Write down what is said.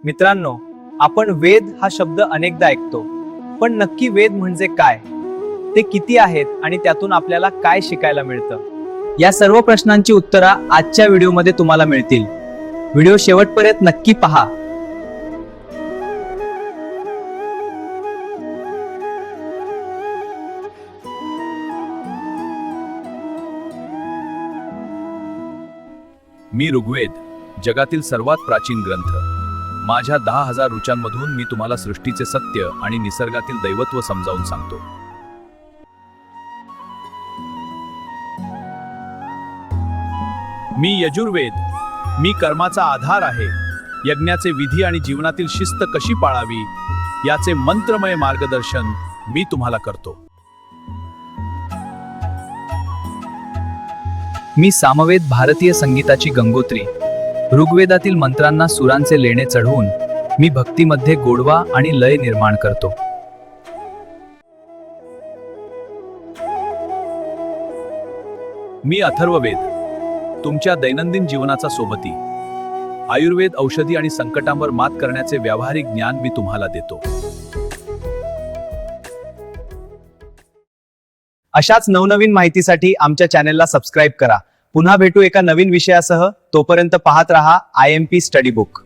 मित्रांनो, आपण वेद हा शब्द अनेकदा ऐकतो, पण नक्की वेद म्हणजे काय, ते किती आहेत आणि त्यातून आपल्याला काय शिकायला मिळतं, या सर्व प्रश्नांची उत्तरं आजच्या व्हिडिओमध्ये तुम्हाला मिळतील. व्हिडिओ शेवटपर्यंत नक्की पहा. मी ऋग्वेद, जगातील सर्वात प्राचीन ग्रंथ. माझ्या 10,000 ऋचांमधून मी तुम्हाला सृष्टीचे सत्य आणि निसर्गातील दैवत्व समजावून सांगतो. मी यजुर्वेद, मी कर्माचा आधार आहे. यज्ञाचे विधी आणि जीवनातील शिस्त कशी पाळावी याचे मंत्रमय मार्गदर्शन मी तुम्हाला करतो. मी सामवेद, भारतीय संगीताची गंगोत्री. ऋग्वेदातील मंत्रांना सुरांचे लेणे चढवून मी भक्तीमध्ये गोडवा आणि लय निर्माण करतो. मी अथर्ववेद, तुमच्या दैनंदिन जीवनाचा सोबती. आयुर्वेद, औषधी आणि संकटांवर मात करण्याचे व्यावहारिक ज्ञान मी तुम्हाला देतो. अशाच नवनवीन माहितीसाठी आमच्या चॅनेलला सबस्क्राईब करा. पुन्हा भेटू एका नवीन विषयासह. तोपर्यंत पाहत रहा IMP स्टडी बुक.